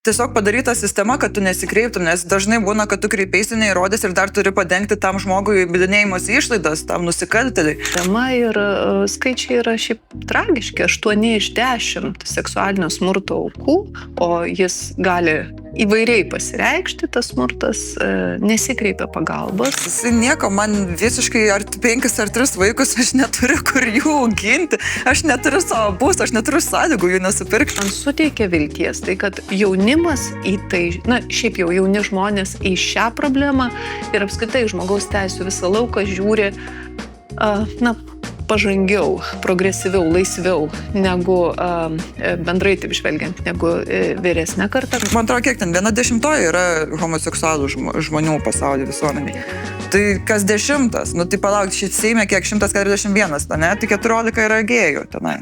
tiesiog padaryta sistema, kad tu nesikreiptum, nes dažnai būna, kad tu kreipeisi neįrodęs ir dar turi padengti tam žmogui bylinėjimosi išlaidas, tam nusikaltėliai. Tema ir skaičiai yra šiaip tragiški. 8 iš 10 seksualinio smurto aukų, o jis gali įvairiai pasireikšti, tas smurtas nesikreipia pagalbos. Jis nieko, man visiškai ar 5 ar 3 vaikus, aš neturiu kur jų auginti, aš neturiu savo būsto, aš neturiu sąlygų jų nusipirkti. Man suteikia vilties, tai kad jaunimas į tai, šiaip jau jauni žmonės į šią problemą ir apskritai žmogaus teisų visą lauką žiūri, pažangiau, progresyviau, laisviau negu bendrai taip žvelgiant, negu vyresnė karta. Man atrodo, kiek ten 1/10 yra homoseksualų žmonių pasaulyje visuomenėje. Tai kas 10, tai palauk, šit Seime kiek 141, ne? Tai 14 yra gėjų tenai.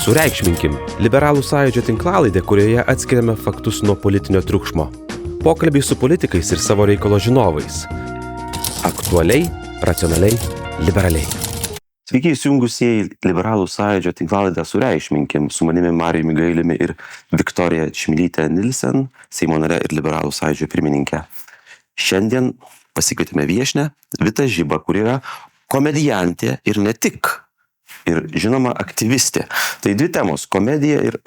Sureikšminkim liberalų sąjūdžio tinklalaidė, kurioje atskiriame faktus nuo politinio triukšmo. Pokalbiai su politikais ir savo reikalo žinovais. Aktualiai, racionaliai, liberaliai. Sveiki įsijungusieji liberalų sąjūdžio tinklalaidę Sureikšminkim, su manimi Marijumi Gailiumi ir Viktorija Čmilytė Nilsen, Seimo narė ir liberalų sąjūdžio pirmininkė. Šiandien pasikvietėme viešnią Vitą Žibą, kuri yra komediantė ir ne tik, ir žinoma aktyvistė. Tai 2 temos - komedija ir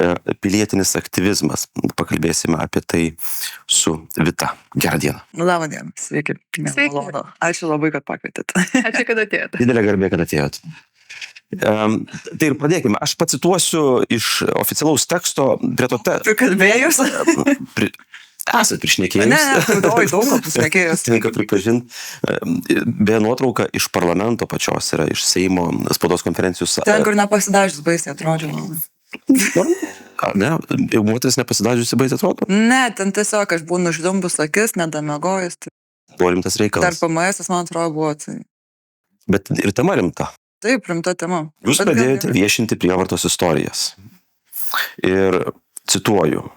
pilietinis aktyvizmas. Pakalbėsime apie tai su Vita. Gerą dieną. Labą dieną, sveiki. Sveiki. Ačiū labai, kad pakvietėt. Ačiū, kad atėjote. Didelė garbė, kad atėjot. Tai ir pradėkime. Aš pacituosiu iš oficialaus teksto prie to Prikalbėjus? Esat prišnekėjus. Ne, daug ko prišnekėjus. Tenka pripažinti. Be nuotrauka iš parlamento pačios yra, iš Seimo spaudos konferencijų. Ten, kur nepasidažius baisiai atrodžiau. Ne, jau moteris nepasidažiusi baisiai atrodo? Ne, ten tiesiog aš buvau nuždumbus akis, nedamegojus. Buvo rimtas reikalas. Dar PMS, man atrodo, buvo. Tai... Bet ir tema rimta. Taip, rimta tema. Jūs pradėjote viešinti prievartos istorijas. Ir cituoju.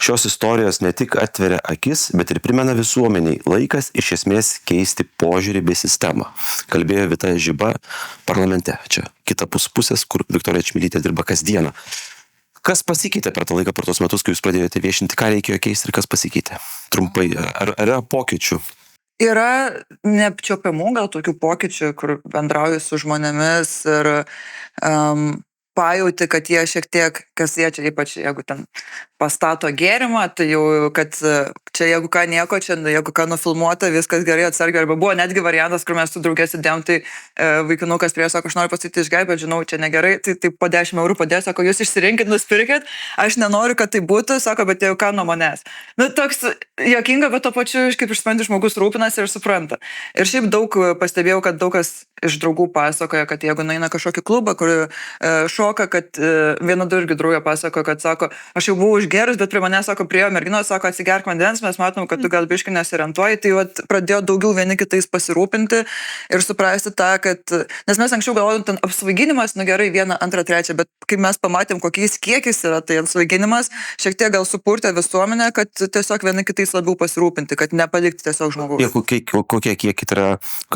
Šios istorijos ne tik atveria akis, bet ir primena visuomeniai laikas iš esmės keisti požiūrį bei sistemą. Kalbėjo Vita Žiba parlamente. Čia kitapus pusės, kur Viktorija Čmilytė dirba kasdieną. Kas pasikeitė per tą laiką, per tos metus, kai jūs pradėjote viešinti, ką reikėjo keisti ir kas pasikeitė? Trumpai, ar yra pokyčių? Yra neapčiopiamų gal tokių pokyčių, kur bendrauju su žmonėmis ir pajauti, kad jie šiek tiek, kas jie čia, ypač jeigu ten pastato gėrimą, tai jau, kad čia jeigu ką nieko, čia jeigu ką nufilmuota, viskas gerai atsargiai, arba buvo netgi variantas, kur mes su draugės sėdėjom, tai vaikinukas prie sako, aš noriu pasakyti išgai, bet žinau, čia negerai, tai po 10 eurų padėjo, sako, jūs išsirinkit, nusipirkit, aš nenoriu, kad tai būtų, sako, bet jau ką nuo manęs. Toks juokinga, bet to pačiu, kaip išsprendė žmogus rūpinasi ir supranta. Ir šiaip daug pastebėjau, kad daug kas iš draugų pasakoja, kad jeigu nueina kažkokį klubą, kur šoka, kad viena du irgi draugė pasakoja, kad sako, aš jau buvau užgerus, bet prie mane, sako, priėjo merginos, sako, atsigerk vandens, mes matom, kad tu gal biškai nesiorientuoji, tai pradėjo daugiau vieni kitais pasirūpinti ir suprasti tą, kad, nes mes anksčiau galvojom, ten apsvaiginimas, gerai, 1, 2, 3, bet kai mes pamatėm, kokiais kiekis yra, tai apsvaiginimas šiek tiek gal supurtė visuomenę, kad tiesiog vieni kitais labiau pasirūpinti, kad nepalikti tiesiog žmogaus. Kokie kiekiai yra,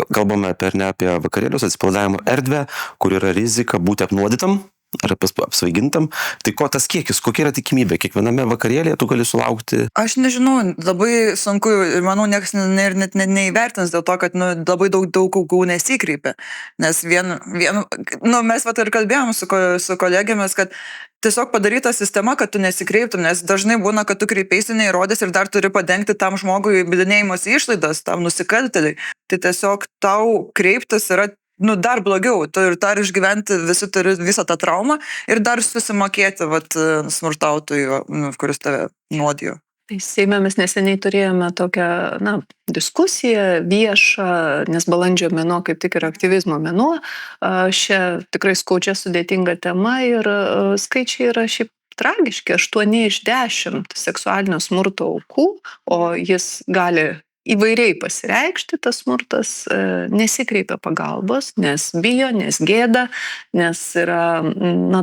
kalbame apie vakarėlius, atsipalaidavimo erdvę, kur yra rizika būti apnuodytam ar apsvaigintam, tai ko tas kiekis, kokia yra tikimybė, kiekviename vakarėlėje tu gali sulaukti? Aš nežinau, labai sunku ir manau, niekas net neįvertins dėl to, kad labai daug aukų nesikreipia, nes mes ir kalbėjom su kolegėmis, kad tiesiog padaryta sistema, kad tu nesikreiptum, nes dažnai būna, kad tu kreipeisi neįrodęs ir dar turi padengti tam žmogui bylinėjimosi išlaidas, tam nusikaltėliai. Tai tiesiog tau kreiptis yra dar blogiau, tu ir dar išgyventi turi visą tą traumą ir dar susimokėti smurtautojui, kuris tave nuodijo. Tai Seime mes neseniai turėjome tokią diskusiją viešą, nes balandžio mėnuo kaip tik yra aktyvizmo mėnuo. Šia tikrai skaudžia sudėtinga tema ir skaičiai yra šiaip tragiški. 8 iš 10 seksualinio smurto aukų, o jis gali įvairiai pasireikšti, tas smurtas nesikreipia pagalbos, nes bijo, nes gėda, nes yra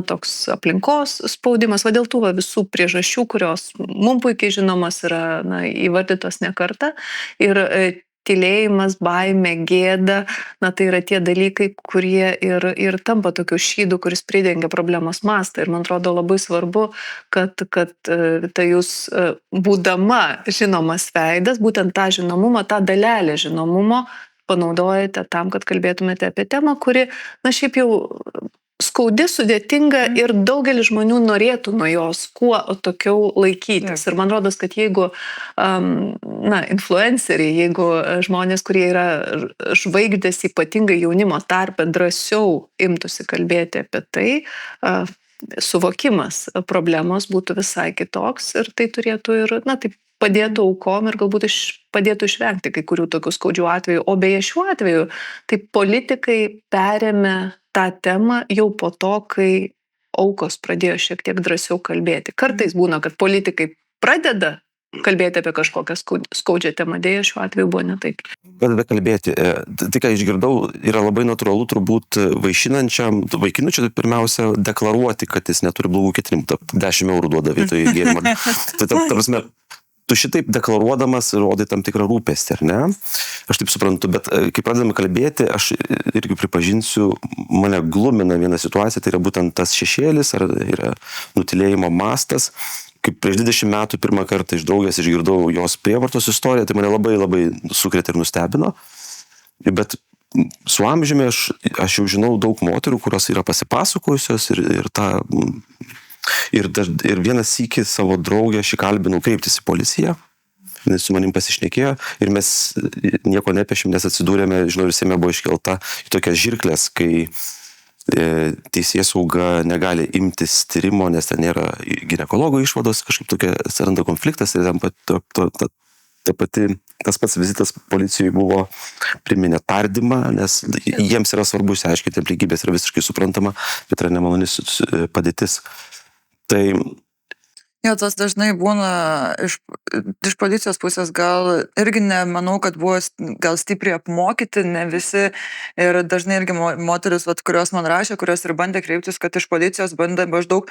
toks aplinkos spaudimas, dėl tų visų priežasčių, kurios mums puikiai žinomos yra įvardytos ne kartą. Ir tylėjimas, baimė, gėda, na tai yra tie dalykai, kurie ir tampa tokiu šydu, kuris pridengia problemos mastą. Ir man atrodo labai svarbu, kad tai jūs būdama žinomas veidas, būtent tą žinomumą, tą dalelę žinomumo panaudojate tam, kad kalbėtumėte apie temą, kuri, na šiaip jau skaudi, sudėtinga ir daugelis žmonių norėtų nuo jos kuo tokiau laikytis. Ir man rodos, kad jeigu influenceriai, jeigu žmonės, kurie yra žvaigždės ypatingai jaunimo tarpe, drąsiau imtųsi kalbėti apie tai, suvokimas problemos būtų visai kitoks ir tai turėtų ir, tai padėtų aukom ir galbūt padėtų išvengti kai kurių tokių skaudžių atvejų. O beje šiuo atveju, tai politikai perėmė tą temą jau po to, kai aukos pradėjo šiek tiek drąsiau kalbėti. Kartais būna, kad politikai pradeda kalbėti apie kažkokią skaudžią temą, dėja šiuo atveju buvo ne taip. Pradeda kalbėti. Tai, ką išgirdau, yra labai natūralu turbūt vaišinančiam vaikinui čia pirmiausia deklaruoti, kad jis neturi blogų ketinimų. 10 eurų duoda vietoj gėrimo. Tai prasme, tu šitaip deklaruodamas rodai tam tikrą rūpestį, ar ne? Aš taip suprantu, bet kai pradedame kalbėti, aš irgi pripažinsiu, mane glumina viena situacija, tai yra būtent tas šešėlis, ar yra nutylėjimo mastas. Kaip prieš 20 metų pirmą kartą iš draugės išgirdau jos prievartos istoriją, tai mane labai labai sukrėtė ir nustebino. Bet su amžiumi aš jau žinau daug moterų, kurios yra pasipasakojusios ir vienas sykį savo draugę aš įkalbinau kreiptis į policiją. Jis su manim pasišnekėjo ir mes nieko nepešim, nes atsidūrėme, žinau, ir Seime buvo iškelta į tokias žirklės, kai teisėsauga negali imtis tyrimo, nes ten nėra ginekologo išvados, kažkaip tokia atsiranda konfliktas ir tas pats vizitas policijai buvo priminė tardymą, nes jiems yra svarbu išsiaiškinti, aplinkybės yra visiškai suprantama, bet yra nemaloni padėtis. Tai Jo, tas dažnai būna iš policijos pusės, gal irgi nemanau, kad buvo gal stipriai apmokyti, ne visi. Ir dažnai irgi moteris, kurios man rašė, kurios ir bandė kreiptis, kad iš policijos bandė maždaug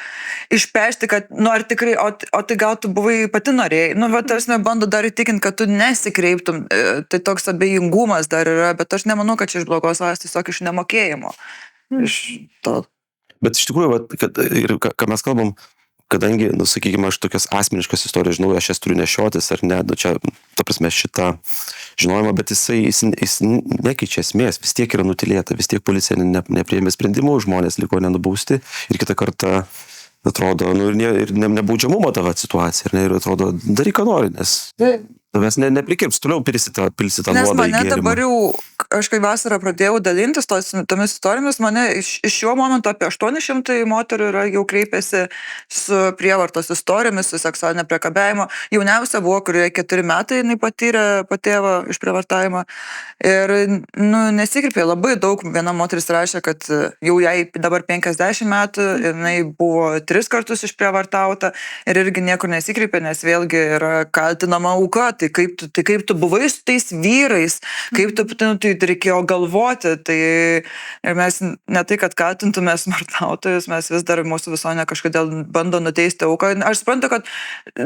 išpešti, kad, ar tikrai, o tai gal tu buvai pati norėjai. Tarsi bando dar įtikinti, kad tu nesikreiptum. Tai toks abejingumas dar yra, bet aš nemanau, kad čia iš blogos valios, tiesiog iš nemokėjimo. Iš to. Bet iš tikrųjų, ir ką mes kalbam, kadangi, sakykime, aš tokias asmeniškas istorijas žinau, aš jas turiu nešiotis ar ne, čia, ta prasme, šitą žinojimą, bet jis nekeičia esmės, vis tiek yra nutylėta, vis tiek policija nepriėmė sprendimų, žmonės liko nenubausti ir kitą kartą atrodo, ir nebaudžiamumo tavo situacija, ir atrodo, daryk, ką nori, nes tavęs neprikirps, toliau pilsi tą nuodą į gėrimą. Nes mane dabar jau, aš kai vasarą pradėjau dalintis tomis istorijomis, mane iš šiuo momentu apie 800 moterų yra jau kreipėsi su prievartos istorijomis, su seksualinio priekabiavimo. Jauniausia buvo, kurioje 4 metai jinai patyrė tėvo išprievartavimą. Ir nesikreipė labai daug. Viena moteris rašė, kad jau jai dabar 50 metų, jinai buvo 3 kartus išprievartauta ir irgi niekur nesikreipė, nes vėlgi yra kaltinama auka. Tai kaip tu buvai su tais vyrais, kaip tai reikėjo galvoti, tai ir mes ne tai, kad kaltintume smurtautojus, mes vis dar mūsų visuomenė kažkodėl bando nuteisti auką. Aš suprantu, kad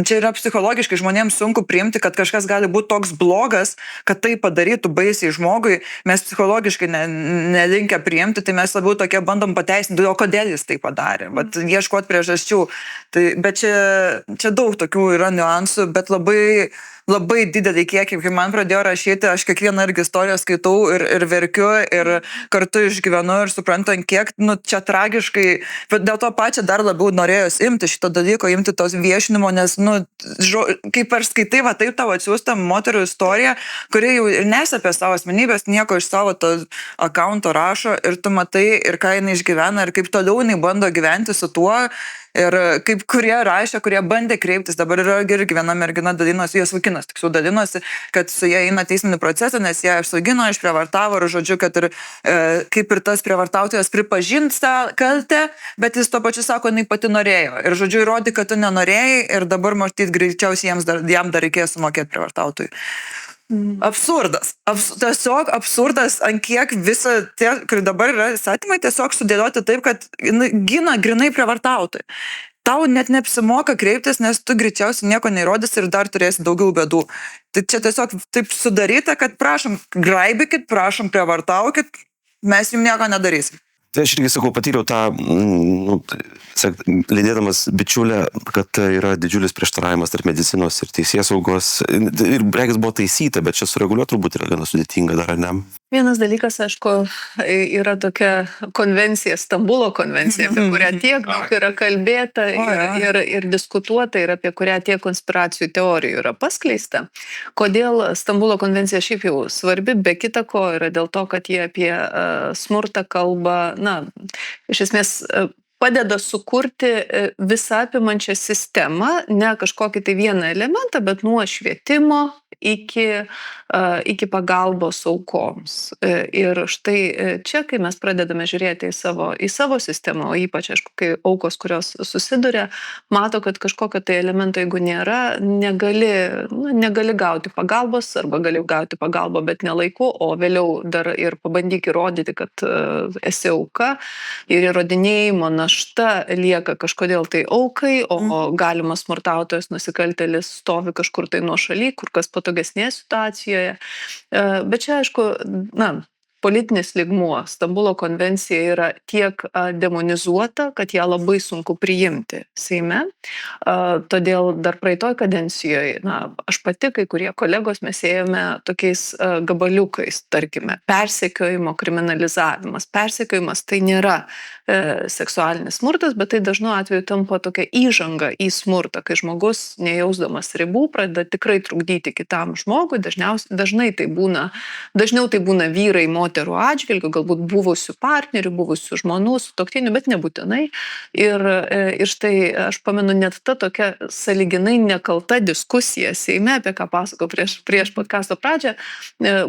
čia yra psichologiškai žmonėms sunku priimti, kad kažkas gali būti toks blogas, kad tai padarytų baisiai žmogui, mes psichologiškai nelinkę priimti, tai mes labiau tokie bandom pateisinti, o kodėl jis tai padarė, ieškoti priežasčių. Bet čia daug tokių yra niuansų, bet labai didelį kiekį, kai man pradėjo rašyti, aš kiekvieną irgi istoriją skaitau ir verkiu ir kartu išgyvenu ir suprantu, kiek, čia tragiškai, bet dėl to pačią dar labiau norėjus imti šito dalyko, imti tos viešinimo, nes, kaip ar skaitai, taip tavo atsiųsta moterų istorija, kuri jau ir nesapė savo asmenybės, nieko iš savo to akaunto rašo ir tu matai ir ką jinai išgyvena ir kaip toliau jinai bando gyventi su tuo. Ir kaip kurie rašė, kurie bandė kreiptis, dabar yra irgi viena mergina dalinosi, jos vaikinas tiksliau dalinosi, kad su jie eina teisminį procesą, nes jie apsaugino, išprievartavo ir žodžiu, kad ir kaip ir tas prievartautojas pripažins tą kaltę, bet jis to pačiu sako, jinai pati norėjo. Ir žodžiu, įrodė, kad tu nenorėjai ir dabar matyt greičiausiai jam dar reikės sumokėti prievartautojui. Absurdas. Tiesiog absurdas, ant kiek visą tie, kur dabar yra įstatymai, tiesiog sudėlioti taip, kad gina grinai prievartautojai. tau net neapsimoka kreiptis, nes tu greičiausiai nieko neįrodysi ir dar turėsi daugiau bėdų. Tai čia tiesiog taip sudaryta, kad prašom, graibykit, prašom, prievartaukit, mes jums nieko nedarysim. Tai aš irgi sakau, patyriau tą, lydėdamas bičiulę, kad yra didžiulis prieštaravimas tarp medicinos ir teisėsaugos. Ir regis buvo taisyta, bet čia sureguliuoti turbūt yra gana sudėtinga dar, ne? Vienas dalykas, aišku, yra tokia konvencija, Stambulo konvencija, apie kurią tiek daug yra kalbėta ir diskutuota ir apie kurią tiek konspiracijų teorijų yra paskleista. Kodėl Stambulo konvencija šiaip jau svarbi, be kita ko, yra dėl to, kad jie apie smurtą kalba, iš esmės padeda sukurti visą apimančią sistemą, ne kažkokį tai vieną elementą, bet nuo švietimo iki pagalbos aukoms. Ir štai čia, kai mes pradedame žiūrėti į savo sistemą, o ypač, aišku, kai aukos, kurios susiduria, mato, kad kažkokio tai elemento, jeigu nėra, negali gauti pagalbos, arba gali gauti pagalbą, bet nelaiku, o vėliau dar ir pabandyk įrodyti, kad esi auka, ir įrodinėjimo našta lieka kažkodėl tai aukai, o galimas smurtautojas, nusikaltėlis stovi kažkur tai nuošaly, kur kas patogesnėje situacijoje. Bet čia, aišku, politinis lygmuo. Stambulo konvencija yra tiek demonizuota, kad ją labai sunku priimti Seime. Todėl dar praeitoj kadencijoje, aš pati, kai kurie kolegos, mes ėjome tokiais gabaliukais, tarkime, persekiojimo kriminalizavimas. Persekiojimas tai nėra seksualinis smurtas, bet tai dažnu atveju tampa tokia įžanga į smurtą, kai žmogus, nejausdamas ribų, pradeda tikrai trukdyti kitam žmogui. Dažniau tai būna vyrai, moterų atžvilgių, galbūt buvusių partnerių, buvusių žmonų, sutuoktinių, bet nebūtinai. Ir štai aš pamenu net ta tokia sąlyginai nekalta diskusija Seime, apie ką pasakau prieš podcasto pradžią,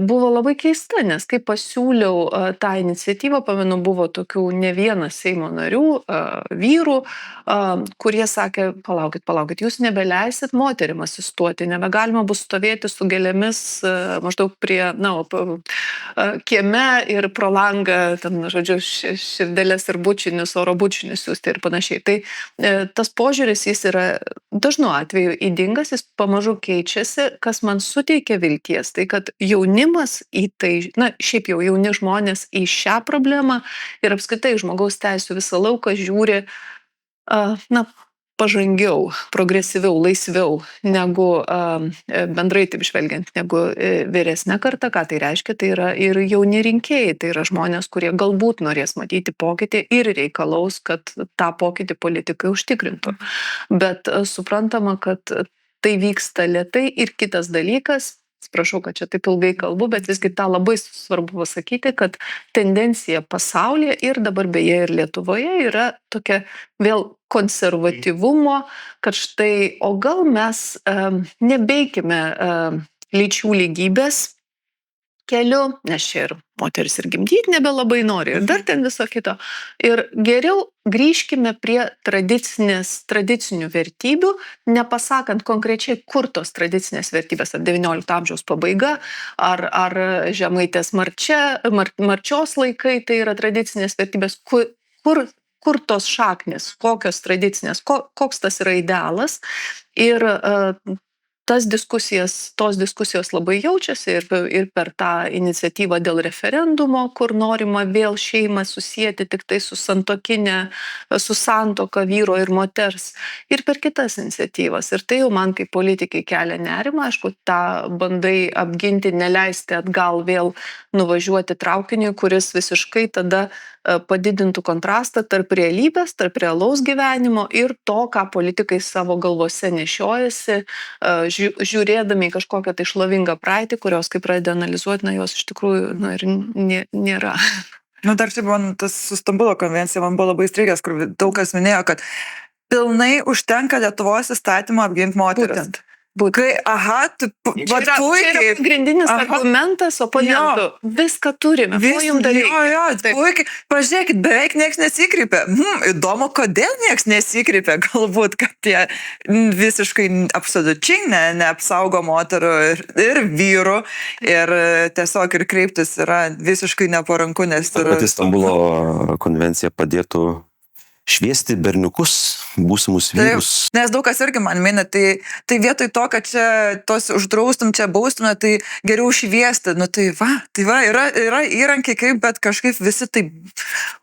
buvo labai keista, nes kai pasiūliau tą iniciatyvą, pamenu, buvo tokių ne vienas Seimo narių, vyrų, kurie sakė, palaukit, jūs nebeleisit moterim asistuoti, nebegalima bus stovėti su gėlėmis maždaug prie, kieme ir pro langą, širdelės ir bučinius, oro bučinius siūsti ir panašiai. Tai tas požiūris, jis yra dažnu atveju ydingas, jis pamažu keičiasi, kas man suteikia vilties, tai kad jaunimas į tai, šiaip jau jauni žmonės į šią problemą ir apskritai žmogaus teisių visą lauką žiūri, pažangiau, progresyviau, laisviau negu bendrai taip žvelgiant, negu vyresnė karta. Ką tai reiškia? Tai yra ir jauni rinkėjai, tai yra žmonės, kurie galbūt norės matyti pokytį ir reikalaus, kad tą pokytį politikai užtikrintų. Bet suprantama, kad tai vyksta lėtai. Ir kitas dalykas, atsiprašau, kad čia taip ilgai kalbu, bet visgi tą labai svarbu pasakyti, kad tendencija pasaulyje ir dabar beje ir Lietuvoje yra tokia vėl konservatyvumo, kad štai, o gal mes nebeikime lyčių lygybės keliu, nes čia ir moteris ir gimdyti nebelabai nori, ir dar ten viso kito. Ir geriau grįžkime prie tradicinių vertybių, nepasakant konkrečiai, kur tos tradicinės vertybės, ar 19 amžiaus pabaiga, ar Žemaitės Marčios laikai, tai yra tradicinės vertybės, kur tos šaknys, kokios tradicinės, koks tas yra idealas. Ir tos diskusijos labai jaučiasi ir per tą iniciatyvą dėl referendumo, kur norima vėl šeimą susijęti tik tai su santuoka vyro ir moters, ir per kitas iniciatyvas. Ir tai jau man kaip politikai kelia nerimą, aišku, tą bandai apginti, neleisti atgal vėl nuvažiuoti traukiniui, kuris visiškai tada padidintų kontrastą tarp realybės, tarp realaus gyvenimo ir to, ką politikai savo galvose nešiojasi, žiūrėdami į kažkokią tai šlovingą praeitį, kurios, kai pradeda analizuoti, jos iš tikrųjų ir nėra. Dar čia buvo tas su Stambulo konvencija, man buvo labai įstrigęs, kur daug kas minėjo, kad pilnai užtenka Lietuvos įstatymą apginti moteris. Kai, čia yra pagrindinis argumentas oponentų. Viską turime. Puikiai. Pažiūrėkit, beveik nieks nesikreipia. Įdomu, kodėl nieks nesikreipia. Galbūt, kad tie visiškai absoliučiai neapsaugo moterų ir vyrų. Ir tiesiog ir kreiptis yra visiškai neparanku, nes... Pati Stambulo konvencija padėtų šviesti berniukus būsimus vyrus. Nes daug kas irgi man mini, tai vietoj to, kad čia tos uždraustum, čia baustum, tai geriau šviesti. Nu tai va, yra įrankiai kaip, bet kažkaip visi taip,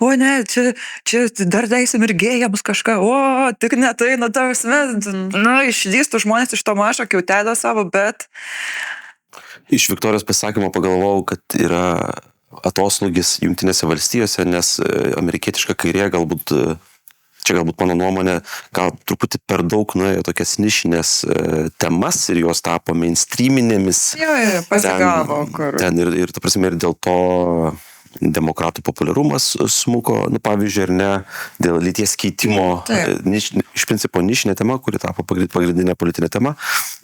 o ne, čia dar leisim ir gėjams kažką, o tik ne tai, nu tarsi, išdystų žmonės iš to mažo kiautelio savo, bet... Iš Viktorijos pasakymo pagalvojau, kad yra atoslūgis Jungtinėse valstijose, nes amerikietiška kairė galbūt mano nuomonė, gal truputį per daug nuėjo tokias nišinės temas ir jos tapo mainstreaminėmis. Jo, pasigavo, kur. Ten ir ta prasme, ir dėl to demokratų populiarumas smuko, pavyzdžiui, ar ne, dėl lyties keitimo, iš principo nišinė tema, kuri tapo pagrindinė politinė tema.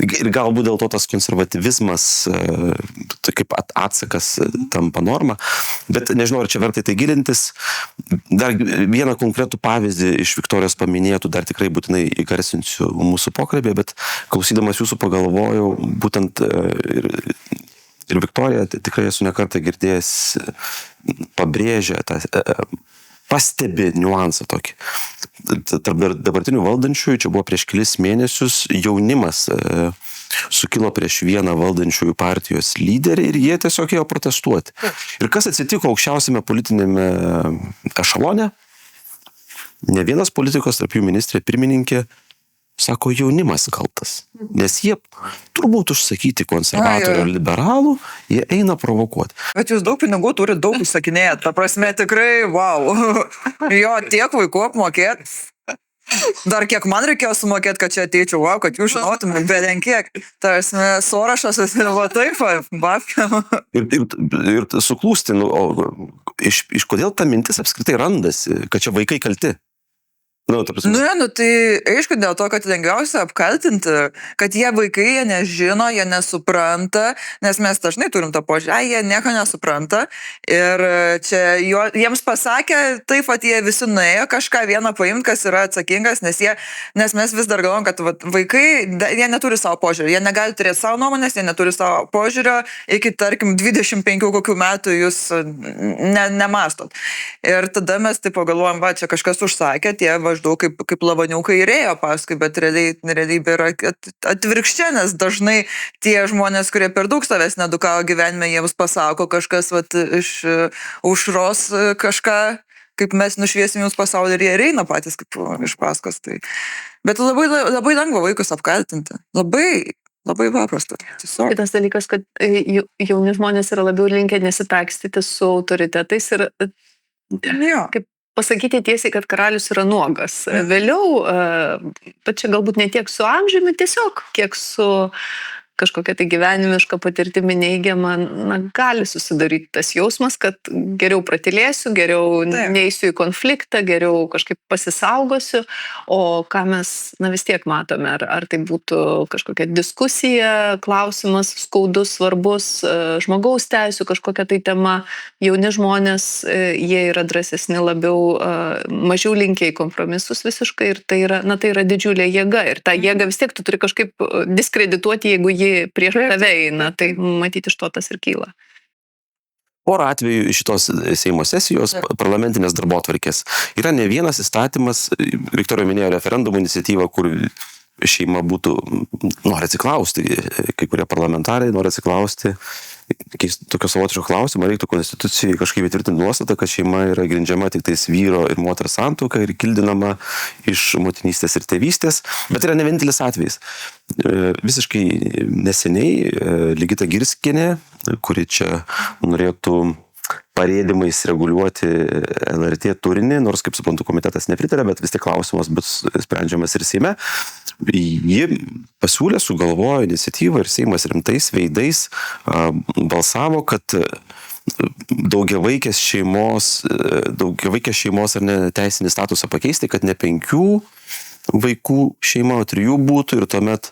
Ir galbūt dėl to tas konservatyvizmas kaip atsakas tampa norma. Bet nežinau, ar čia vertai tai gilintis. Dar vieną konkretų pavyzdį iš Viktorijos paminėtų, dar tikrai būtinai įgarsinsiu mūsų pokalbį, bet klausydamas jūsų pagalvojau, būtent ir Viktorija, tikrai esu nekartą girdėjęs, pabrėžia, pastebi niuansą tokį. Tarp dabartinių valdančiųjų, čia buvo prieš kelis mėnesius, jaunimas sukilo prieš vieną valdančiųjų partijos lyderį ir jie tiesiog ėjo protestuoti. Ir kas atsitiko aukščiausiame politinėme ešalone? Ne vienas politikas, tarp jų ministrė pirmininkė, sako, jaunimas kaltas. Nes jie turbūt užsakyti konservatorių ir liberalų, jie eina provokuoti. Bet jūs daug pinigų turite, daug užsakinėjat. Ta prasme, tikrai, wow. Jo, tiek vaikų apmokėt. Dar kiek man reikėjo sumokėti, kad čia ateičiau, wow, kad jūs žinotumėt, bet kiek. Ta prasme, Sorošas va taip, babkiam. Ir suklūsti, iš kodėl ta mintis apskritai randasi, kad čia vaikai kalti? Tai aišku, dėl to, kad lengviausia apkaltinti, kad jie vaikai, jie nežino, jie nesupranta, nes mes dažnai turim tą požiūrį, jie nieko nesupranta ir čia jiems pasakė, taip, jie visi nuėjo kažką vieną paimti, kas yra atsakingas, nes mes vis dar galvom, kad vaikai, jie neturi savo požiūrį, jie negali turėti savo nuomonės, jie neturi savo požiūrio, iki, tarkim, 25 kokių metų jūs nemastot. Ir tada mes taip pagalvojom, čia kažkas užsakė, tie maždaug kaip lavaniukai ir ėjo paskui, bet realybė yra atvirkščia, nes dažnai tie žmonės, kurie per daug savęs nedukavo gyvenime, jiems pasako kažkas iš aušros kažką, kaip mes nušviesim jums pasaulį ir jie eina patys kaip iš paskos. Tai. Bet labai lengva vaikus apkaltinti. Labai paprasta. Tiesiog. Kitas dalykas, kad jauni žmonės yra labiau linkę nesitakstyti su autoritetais ir kaip pasakyti tiesiai, kad karalius yra nuogas. Vėliau, bet čia galbūt ne tiek su amžiumi, tiesiog kiek su kažkokia tai gyvenimiška patirtimi neigiama, gali susidaryti tas jausmas, kad geriau pratilėsiu, geriau neįsiu į konfliktą, geriau kažkaip pasisaugosiu, o ką mes vis tiek matome, ar tai būtų kažkokia diskusija, klausimas skaudus, svarbus, žmogaus teisių kažkokia tai tema, jauni žmonės, jie yra drąsesni labiau, mažiau linkę į kompromisus visiškai ir tai yra didžiulė jėga ir tą jėgą vis tiek tu turi kažkaip diskredituoti, jeigu prieš tave eina, tai matyti iš to tas ir kyla. Porą atvejų iš šitos Seimo sesijos parlamentinės darbotvarkės. Yra ne vienas įstatymas, Viktorija minėjo referendumo iniciatyvą, kur šeima nori atsiklausti, kai kurie parlamentarai nori atsiklausti, tokio savotiško klausimo, reiktų konstitucijai kažkaip įtvirtinti nuostatą, kad šeima yra grindžiama tik tais vyro ir moters santuoka ir kildinama iš motinystės ir tėvystės, bet yra ne vienintelis atvejis. Visiškai neseniai Ligita Girskienė, kuri čia norėtų parėdimais reguliuoti LRT turinį, nors, kaip suprantu, komitetas nepritarė, bet vis tiek klausimas bus sprendžiamas ir Seime. Ji pasiūlė, sugalvojo iniciatyvą ir Seimas rimtais veidais balsavo, kad daugiavaikės šeimos ar ne teisinį statusą pakeisti, kad ne 5 vaikų šeima, o 3 būtų ir tuomet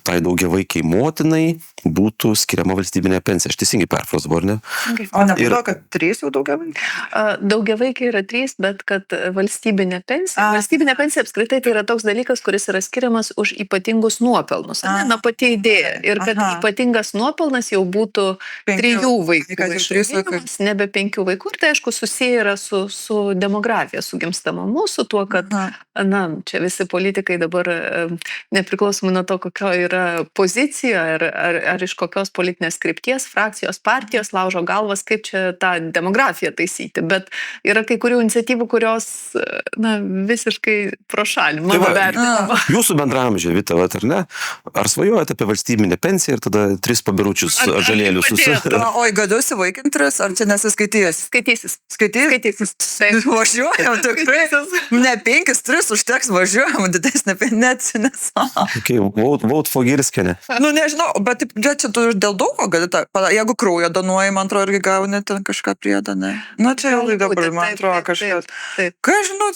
tai daugiavaikiai motinai būtų skiriama valstybinė pensija. Aš teisingai perfrazavau, ar ne? O nebuvo, kad 3 jau daugiavaikiai? Daugiavaikiai yra 3, bet kad valstybinė pensija. Valstybinė pensija apskritai tai yra toks dalykas, kuris yra skiriamas už ypatingus nuopelnus. Pati idėja. Ir kad ypatingas nuopelnas jau būtų 3 vaikų išauginimas, nebe 5 vaikų. Ir tai aišku susiję yra su demografija, su gimstamumu, su tuo, kad čia visi politikai dabar nepriklausomai nuo to, kokio yra pozicija ar iš kokios politinės krypties, frakcijos, partijos laužo galvas, kaip čia tą demografiją taisyti. Bet yra kai kurių iniciatyvų, kurios visiškai pro šalį, mano vertinimu. Jūsų bendramžė, Vita, ar ne? Ar svajojate apie valstybinę pensiją ir tada 3 pabiručius žalėlius? Oi, galiu įsivaikinti 3, ar čia nesiskaitys? Skaitysis. Skaitysis? Važiuojam, tikrai. Ne 5, 3 užteks, važiuojam, didesnė net nesu. Okay, vote for Girskienę. Nu, nežinau, bet čia tu dėl daug ko gali jeigu kraujo donuoji, man atrodo, irgi gauni ten kažką priedą, ne? Na, čia jau dabar, man atrodo, kažkas. Ką žinau,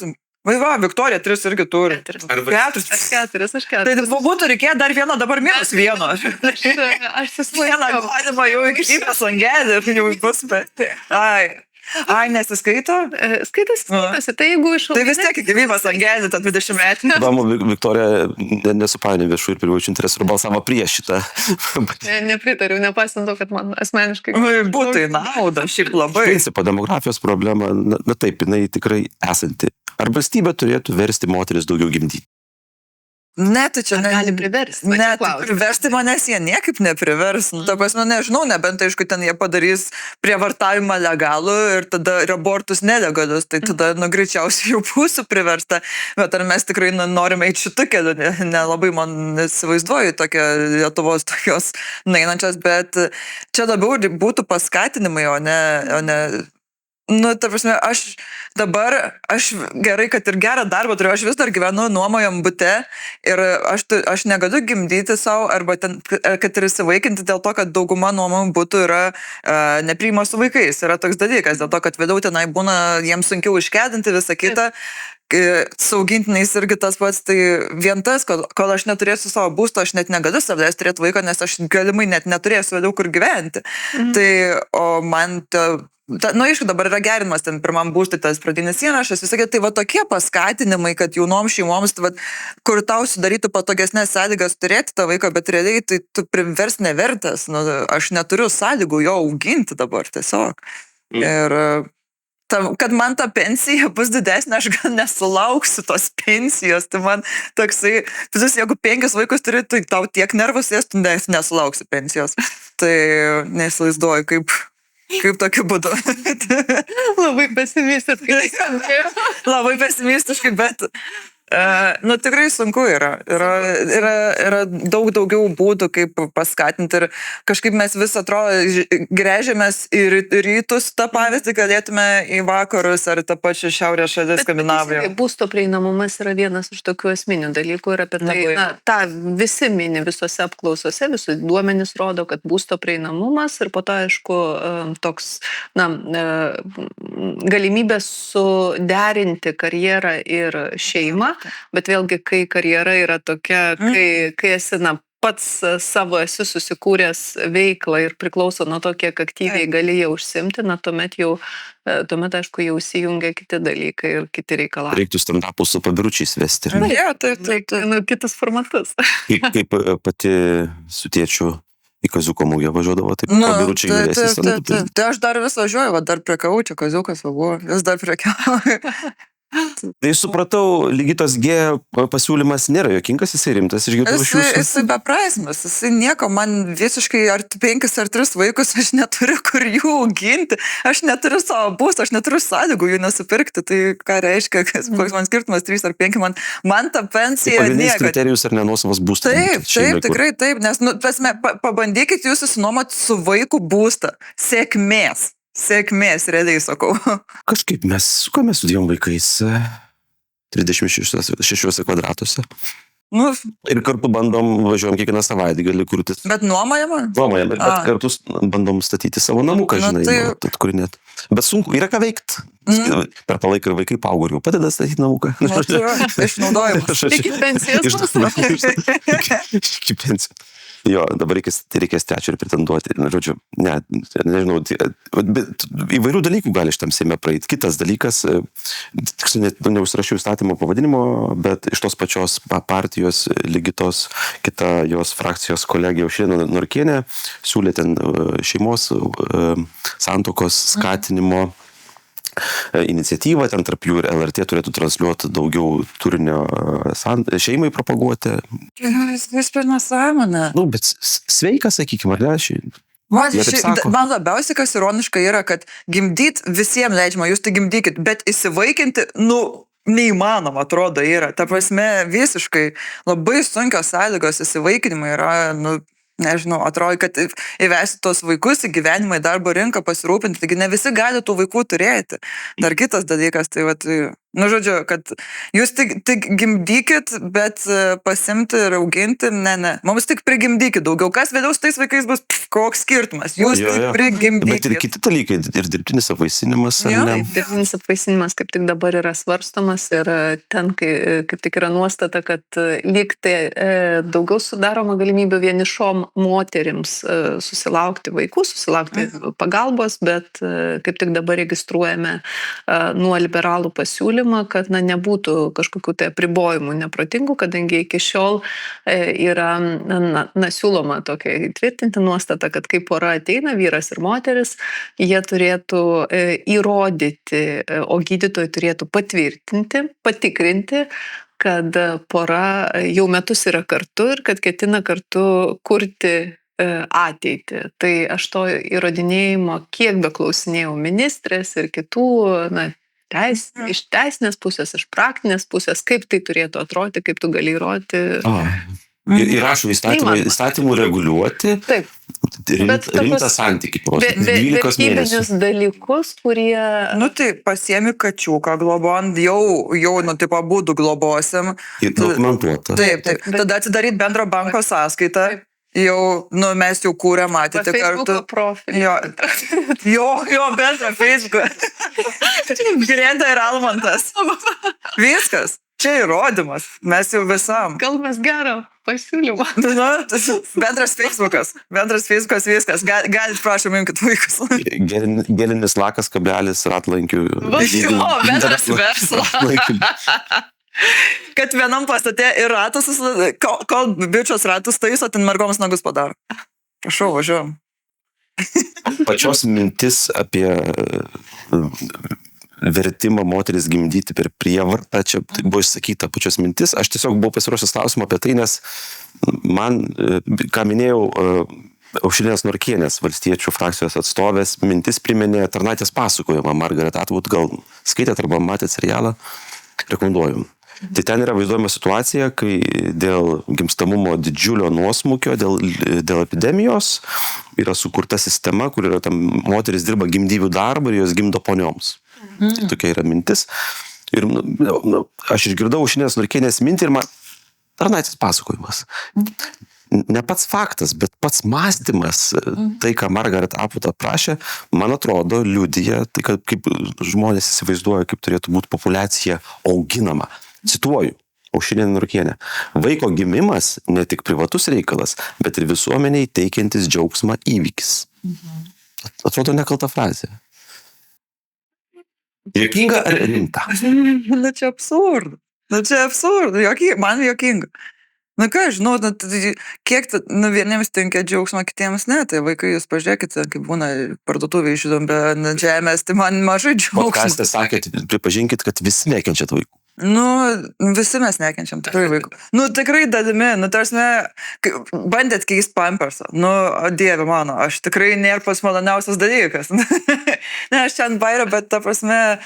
va, Viktorija 3 irgi turi. 4. Aš 4. Tai būtų reikėjo dar vieną, dabar -1. Aš Vieną galima jau įkrypęs langelį, jau bus, bet... Ai, nesiskaito? Skaitosi, tai jeigu iš... Tai vis tiek gyvybės langelį, tą 20 metų. Įdomu, Viktorija nesupainė viešų ir privačių interesų ir balsavo prieš šitą. Nepritariu, nepaisant to, kad man asmeniškai... Būtų į naudą, šiaip labai. Principo demografijos problema, na taip, jinai tikrai esanti. Ar valstybė turėtų versti moteris daugiau gimdyti? Ne, tai čia gali priversti. Ne, tai priversti manęs jie niekaip neprivers. Ta prasme, nežinau, nebent aišku, ten jie padarys prievartavimą legalų ir tada abortus nelegalius, tai tada, greičiausiai jau būsiu priversta. Bet ar mes tikrai norime eiti šitų kelių, nelabai man įsivaizduoju tokia Lietuvos tokios nainančios, bet čia labiau būtų paskatinimai, o ne nu, ta prasme, aš gerai, kad ir gerą darbą turiu, aš vis dar gyvenu nuomojam bute ir aš negaliu gimdyti savo arba ten, kad ir įsivaikinti dėl to, kad dauguma nuomojam butų yra nepriima su vaikais. Yra toks dalykas, dėl to, kad vėliau tenai būna jiems sunkiau iškedinti visą kitą. Saugintiniais irgi tas pats, tai vien tas, kol aš neturėsiu savo būsto, aš net negaliu savęs turėti vaiko, nes aš galimai net neturėsiu vėliau kur gyventi. Tai, o man aišku, dabar yra gerinimas ten pirmam būstui tas pradinis įrašas, visai, tai va tokie paskatinimai, kad jaunom šeimoms, kur tau sudarytų patogesnės sąlygas turėti tą vaiką, bet realiai tai tu privers nevertas, aš neturiu sąlygų jo auginti dabar tiesiog. Ir kad man ta pensija bus didesnė, aš gal nesulauksiu tos pensijos, tai man toksai, jeigu 5 vaikus turi, tai tau tiek nervus ės, tu nesulauksi pensijos. Tai neįsivaizduoju, kaip tokiu būdu. Labai pesimistiškai. Labai pesimistiškai, bet tikrai sunku yra. Yra daug daugiau būdų, kaip paskatinti ir kažkaip mes vis atrodo gręžiamės į rytus tą pavyzdį, galėtume į vakarus ar tą pačią šiaurės šalis Skandinaviją. Būsto prieinamumas yra vienas iš tokių esminių dalykų ir apie tai, tą visi mini visose apklausose, visi duomenys rodo, kad būsto prieinamumas ir po to, aišku, toks, galimybė suderinti karjerą ir šeimą. Bet vėlgi, kai karjera yra tokia, kai esi pats savo esi susikūręs veiklą ir priklauso nuo to, kiek aktyviai gali jau užsimti, tuomet aišku jau įsijungia kiti dalykai ir kiti reikalai. Reiktų stand-upus su pabiručiais vesti. Taip. Kitas formatas. Kaip pati su tėčiu į Kaziuko mugę važiuodavo, taip pabiručiai galėsi stand-upus. Tai aš dar vis važiuoju, dar prekiau, čia Kaziukas buvo, vis dar prekiau. Tai supratau, Ligitos G pasiūlymas nėra jokingas, jisai rimtas išgirdau iš jūsų. Jisai beprasmis, jisai nieko, man visiškai ar 5 ar 3 vaikus, aš neturiu kur jų auginti, aš neturiu savo būsto, aš neturiu sąlygų jų nesupirkti, tai ką reiškia, koks man skirtumas 3 ar 5, man ta pensija nieko. Pagrindinis kriterijus ar nenuosavas būstas. Taip, tikrai taip, nes, pabandykit jūs susinuomoti su vaikų būstą, Sėkmės, realiai sakau. Kažkaip mes su 2 vaikais 36 kvadratuose. Ir kartu važiuojam kiekvieną savaitgalį kurtis. Bet nuomojama? Nuomojama, bet kartu bandom statyti savo namuką, žinai, atkūrinėt. Bet sunku, yra ką veikti. Per tą laiką ir vaikai paaugo ir jau padeda statyti namuką. Išnaudojimas. Iki pensijos. Iki pensijos. Jo, dabar reikės trečią ir pretenduoti. Žodžiu, nežinau, bet įvairių dalykų gali šitam Seime praeiti. Kitas dalykas, neužsirašiau įstatymo pavadinimo, bet iš tos pačios partijos Ligitos, kita jos frakcijos kolegė Aušrinė Norkienė siūlė ten šeimos santuokos skatinimo iniciatyva, ten tarp jų ir LRT turėtų transliuoti daugiau turinio šeimai propaguoti. Vis per nesąmonę. Nu, bet sveika, sakykime, ar ne? Man labiausiai kas ironiška yra, kad gimdyt visiems leidžiama, jūs tai gimdykit, bet įsivaikinti, neįmanoma, atrodo, yra. Ta prasme, visiškai labai sunkios sąlygos įsivaikinimai yra, nežinau, atrodo, kad įvesti tos vaikus į gyvenimą, į darbo rinką, pasirūpinti, taigi ne visi gali tų vaikų turėti. Dar kitas dalykas, tai žodžiu, kad jūs tik gimdykit, bet pasimti ir auginti, ne. Mums tik prigimdykit daugiau. Kas vėliau su tais vaikais bus, koks skirtumas? Jūs tik prigimdykit. Bet ir kiti dalykai, ir dirbtinis apvaisinimas. Dirbtinis apvaisinimas kaip tik dabar yra svarstomas ir ten kaip tik yra nuostata, kad lyg tai daugiau sudaroma galimybė vienišom moterims susilaukti vaikų, susilaukti pagalbos, bet kaip tik dabar registruojame nuo liberalų pasiūlymą, kad nebūtų kažkokių tai apribojimų neprotingų, kadangi iki šiol yra siūloma tokia įtvirtinti nuostata, kad kai pora ateina, vyras ir moteris, jie turėtų įrodyti, o gydytojai turėtų patvirtinti, patikrinti, kad pora jau metus yra kartu ir kad ketina kartu kurti ateitį. Tai aš to įrodinėjimo kiek beklausinėjau ministrės ir kitų, iš teisinės pusės, iš praktinės pusės, kaip tai turėtų atrodyti, kaip tu gali įrodyti. Įrašo įstatymų reguliuoti. Taip. Rimtą santykį. 12 mėnesių. Dalykus, kurie... Tai pasiemi kačiuką globon, jau tipo būdų globosim. Ir dokumentuota. Taip. Tada atsidaryt bendro banko sąskaitą. Jau, mes jau kūrėm matyti kartu. Facebook'o profilį. Jo, bendrą Facebook'ą. Grenda ir Almantas. Viskas. Čia įrodymas. Mes jau visam. Gal mes gerą pasiūlymą. Bendras Facebook'as, viskas. Galit, prašom, imkit vaikus. Gelinis lakas, kabelis, ratlankių. Bendras verslas. Kad vienam pastate ir ratas, kol bičios ratus taiso, ten mergoms nagus padaro. Prašau, važiuojam. Pačios mintis apie vertimą moteris gimdyti per prievartą, čia buvo išsakyta pačios mintis. Aš tiesiog buvau pasiruošęs klausimą apie tai, nes man, ką minėjau, Aušrinės Norkienės, valstiečių frakcijos atstovės, mintis priminė Tarnaitės pasakojimą. Margaret Atwood, gal skaitėt arba matėt serialą, rekomenduoju. Tai ten yra vaizduojama situacija, kai dėl gimstamumo didžiulio nuosmukio, dėl epidemijos yra sukurta sistema, kur yra tam moteris dirba gimdyvių darbą ir jos gimdo ponioms. Tai tokia yra mintis. Ir aš išgirdau Aušrinės Norkienės mintį ir man Tarnaitės pasakojimas. Ne pats faktas, bet pats mąstymas, tai, ką Margaret Atwood aprašė, man atrodo, liudija, tai kaip žmonės įsivaizduoja, kaip turėtų būti populiacija auginama. Cituoju Aušrinę Norkienę. Vaiko gimimas ne tik privatus reikalas, bet ir visuomeniai teikiantis džiaugsmą įvykis. Atrodo nekalta frazė. Juokinga ar rimta? Čia absurd. Man juokinga. Ką, žinau, kiek vieniems tinkia džiaugsmą, kitiems ne, tai vaikai, jūs pažiūrėkite, kaip būna parduotuvė išžydom be žemės, tai man mažai džiaugsmą. Podcaste sakėt, pripažinkit, kad visi nekenčiat vaikų. Visi mes nekenčiam tikrai vaikų. Tikrai dalimi, tarsi, bandėt keist pampersą. Dieve mano, aš tikrai nėra pats maloniausias dalykas. Ne, aš čia ant bairio, bet ta prasme,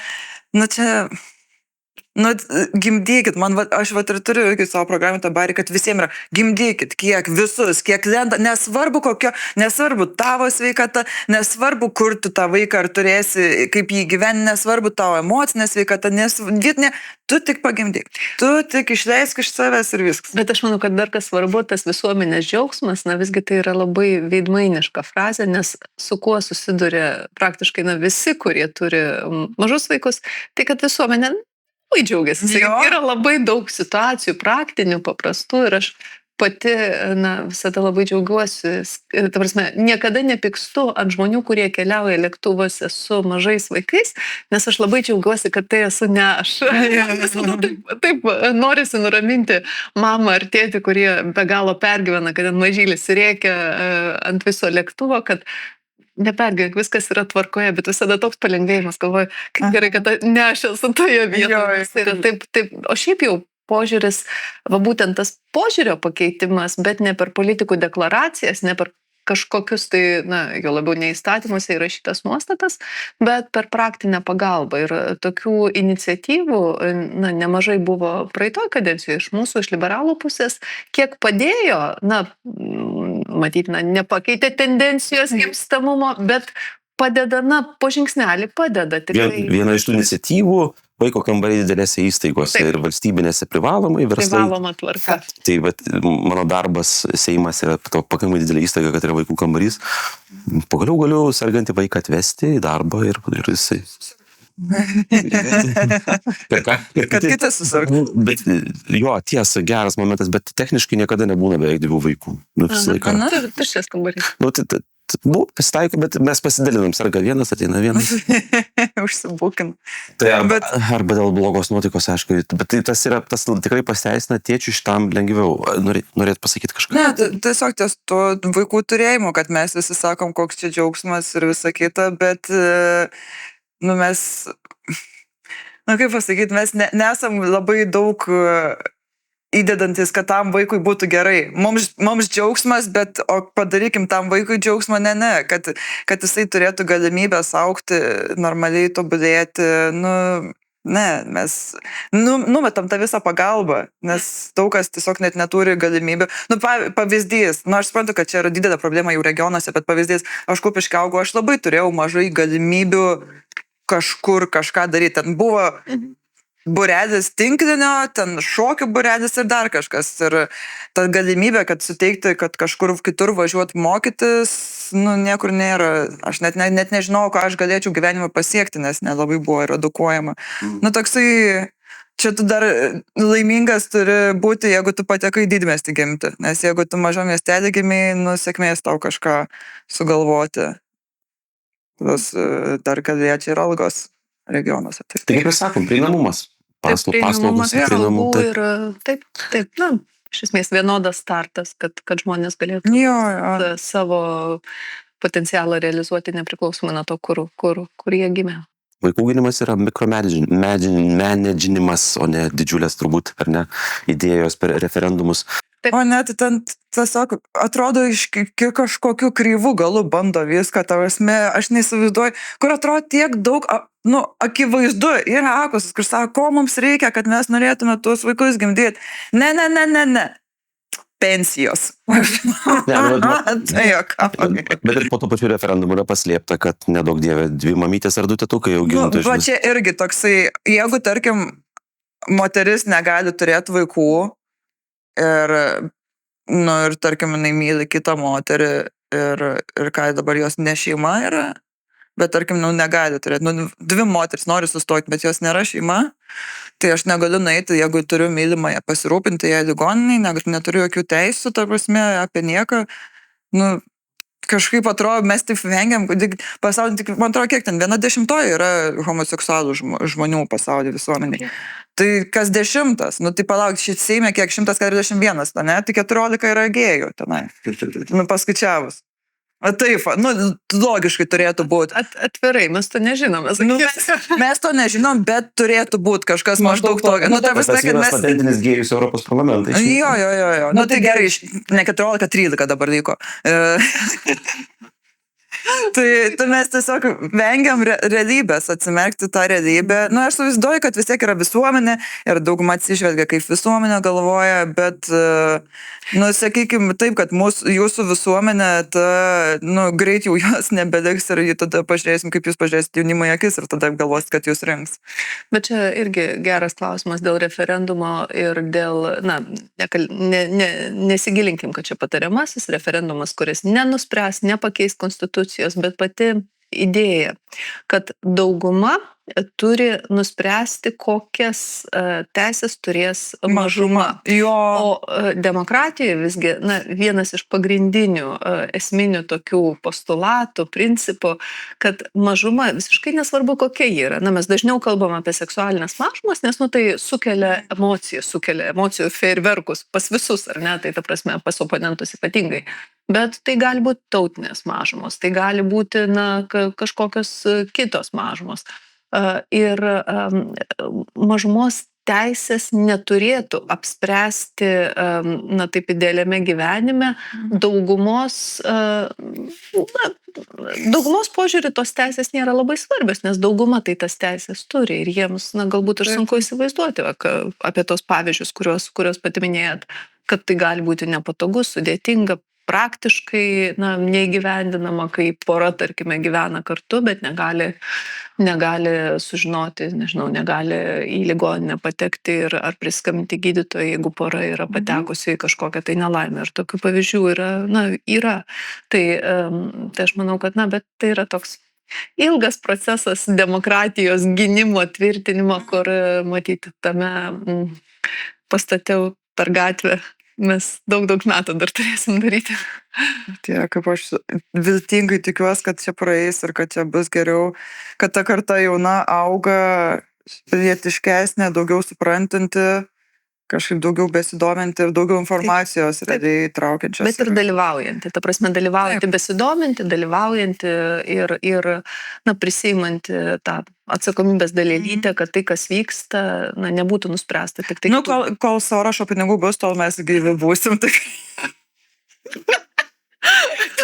čia... gimdykit, aš ir turiu irgi savo programą tą barį, kad visiems yra, gimdykit, kiek lenda, nesvarbu tavo sveikata, nesvarbu, kur tu tą vaiką ar turėsi, kaip jį gyveni, nesvarbu tavo emocinė sveikata, tu tik pagimdyk, tu tik išleisk iš savęs ir viskas. Bet aš manau, kad dar kas svarbu, tas visuomenės džiaugsmas, visgi tai yra labai veidmainiška frazė, nes su kuo susiduria praktiškai visi, kurie turi mažus vaikus, tai kad visuomenė labai džiaugiasi. Yra labai daug situacijų, praktinių, paprastų ir aš pati, visada labai džiaugiuosi. Ta prasme, niekada nepykstu ant žmonių, kurie keliauja lėktuvuose su mažais vaikais, nes aš labai džiaugiuosi, kad tai esu ne aš. Taip norisi nuraminti mamą ar tėtį, kurie be galo pergyvena, kad ant mažylis rėkia ant viso lėktuvo, kad nepergyvenk, viskas yra tvarkoje, bet visada toks palengvėjimas, galvoju, kaip gerai, kad ne aš esu toje vietoje. Tai yra taip, o šiaip jau požiūris, va būtent tas požiūrio pakeitimas, bet ne per politikų deklaracijas, ne per kažkokius tai, jo labiau neįstatymuose įrašytas nuostatas, bet per praktinę pagalbą. Ir tokių iniciatyvų, nemažai buvo praeitoj kadencijoje iš mūsų, iš liberalų pusės, kiek padėjo, matyt, nepakeitė tendencijos gimstamumo, bet padeda, po žingsnelį padeda. Viena iš tų iniciatyvų vaiko kambariai didelėse įstaigose ir valstybinėse privalomai verslai. Privaloma tvarka. Tai mano darbas Seimas yra pakankamai didelė įstaiga, kad yra vaikų kambarys. Pagaliau galiu sergantį vaiką atvesti į darbą ir jisai. Kad kitas susirgtų. Bet jo, tiesa, geras momentas, bet techniškai niekada nebūna beveik 2 vaikų. Visą laiką. Tuščias kambarys. Pasitaiko, bet mes pasidalinam, serga vienas, ateina vienas. Užsibūkin. Tai arba dėl blogos nuotaikos, aišku, bet tas tikrai pasiteisina tėčių šitam lengviau. Norėt pasakyti kažką? Ne, tiesiog ties to vaikų turėjimo, kad mes visi sakom, koks čia džiaugsmas ir visa kita, bet mes, kaip pasakyti, mes nesam labai daug įdedantis, kad tam vaikui būtų gerai. Mums džiaugsmas, bet padarykim tam vaikui džiaugsmą, ne, kad jisai turėtų galimybę augti, normaliai tobulėti, mes numetam tą visą pagalbą, nes daug kas tiesiog net neturi galimybių. Pavyzdys, aš suprantu, kad čia yra didelė problema jau regionuose, bet pavyzdys, aš Kupišky augau, aš labai turėjau mažai galimybių kažkur kažką daryti. Ten buvo būrelis tinklinio, ten šokių būrelis ir dar kažkas. Ir ta galimybė, kad suteikti, kad kažkur kitur važiuot mokytis, niekur nėra. Aš net nežinau, ką aš galėčiau gyvenime pasiekti, nes nelabai buvo ir edukuojama. Toksai, čia tu dar laimingas turi būti, jeigu tu patekai didmiestį gimti. Nes jeigu tu mažam miestelį gimiai, sėkmės tau kažką sugalvoti. Dar kad liečia ir algos regionuose. Tai kaip mes sakom, prieinamumas. Prieinamumas algų ir taip, iš esmės vienodas startas, kad žmonės galėtų savo potencialą realizuoti nepriklausomai nuo to, kur jie gimė. Vaikų auginimas yra mikromenedžinimas, o ne didžiulės turbūt, ar ne, idėjos per referendumus. O ne, tai ten tiesiog atrodo iš kažkokių kryvų galų bando viską, aš neįsivaizduoju, kur atrodo tiek daug, akivaizdu, yra akusas, kur sako, ko mums reikia, kad mes norėtume tuos vaikus gimdyti. Ne. Pensijos. Bet ir po to pačiu referendumu yra paslėpta, kad nedaug dievė 2 mamytės ar 2 tetukai augintų. Va čia irgi toksai, jeigu, tarkim, moteris negali turėti vaikų ir tarkim, jinai myli kitą moterį ir ką dabar jos ne šeima yra, bet, tarkim, negali turėti. 2 moteris nori sustoti, bet jos nėra šeima. Tai aš negaliu nueiti, jeigu turiu mylimąją, pasirūpinti ją ligoninėj, neturiu jokių teisų, apie nieką. Kažkaip atrodo, mes taip vengiam, pasaulyje, man atrodo, kiek ten 1/10 yra homoseksualų žmonių pasaulyje visuomenėje. Tai kas 10, tai palauk, šit Seime kiek 141, ne? Tai 14 yra gėjų tenai, paskaičiavus. Taip, logiškai turėtų būti. Atvirai, mes to nežinom. Mes to nežinom, bet turėtų būti kažkas maždaug tokio. Tas vienas patentinis gėjus Europos parlamentai. Jo. Tai gerai, ne 14, 13 dabar liko. Tai mes tiesiog vengiam realybės, atsimerkti tą realybę. Aš suvaizduoju, kad vis tiek yra visuomenė ir dauguma atsižvelgia, kaip visuomenė galvoja, bet, sakykime taip, kad jūsų visuomenė, greit jau jos nebeliks ir tada pažiūrėsim, kaip jūs pažiūrėsite jaunimą į akis ir tada galvosit, kad jūs rinks. Bet čia irgi geras klausimas dėl referendumo ir dėl, nesigilinkim, kad čia patariamasis referendumas, kuris nenuspręs, nepakeis konstitucijos, bet pati idėja, kad dauguma turi nuspręsti, kokias teisės turės mažuma. Jo. O demokratijoje visgi, na, vienas iš pagrindinių esminių tokių postulatų, principų, kad mažuma visiškai nesvarbu, kokia ji yra. Na, mes dažniau kalbam apie seksualinės mažumas, nes, nu, tai sukelia emocijų fejerverkus pas visus, ar ne, tai ta prasme, pas oponentus ypatingai. Bet tai gali būti tautinės mažumos, tai gali būti, na, kažkokios kitos mažumos. Ir mažumos teisės neturėtų apspręsti, na, taip idealiame gyvenime, daugumos požiūrį tos teisės nėra labai svarbios, nes dauguma tai tas teisės turi ir jiems, na, galbūt ir sunku įsivaizduoti apie tos pavyzdžius, kuriuos pati minėjot, kad tai gali būti nepatogu, sudėtinga, praktiškai, na, neįgyvendinama, kai pora, tarkime, gyvena kartu, bet negali sužinoti, nežinau, negali į ligoninę patekti ir ar priskambinti gydytojai, jeigu pora yra patekusi į kažkokią tai nelaimę. Ir tokių pavyzdžių yra. Tai aš manau, kad, na, bet tai yra toks ilgas procesas demokratijos gynimo, tvirtinimo, kur matyti tame pastate per gatvę mes daug metų dar turėsim daryti. Tai kaip aš viltingai tikiuosi, kad čia praeis ir kad čia bus geriau, kad ta karta jauna auga pilietiškesnė, daugiau suprantanti, kažkaip daugiau besidominti ir daugiau informacijos realiai traukiančios. Bet ir dalyvaujanti, ta prasme dalyvaujanti, besidominti, dalyvaujanti ir na, prisiimanti tą atsakomybės dalelytę, kad tai, kas vyksta, na, nebūtų nuspręsta. Tik tai, nu, kol Sorošo pinigų bus, tol mes gyvi būsim.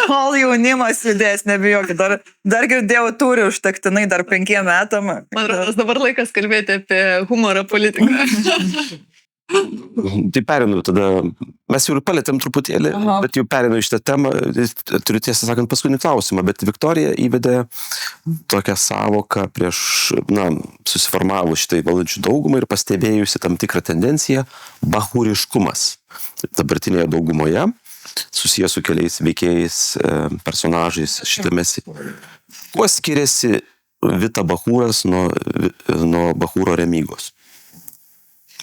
Kol jaunimas judės, nebijokit, dar girdėjau, turi užtektinai dar 5 metam. Man rodos, dabar laikas kalbėti apie humorą politiką. Tai perinu tada, mes jau ir palėtėm truputėlį, bet jau perinu iš tą temą, turiu tiesą sakant paskutinį klausimą, bet Viktorija įvedė tokią savoką prieš, na, susiformavus šitai valdančių daugumą ir pastebėjusi tam tikrą tendenciją bahūriškumas. Dabartinėje daugumoje susijęs su keliais veikėjais, personažais šitame. Kuo skiriasi Vita Bahūras nuo Bahūro Remygos?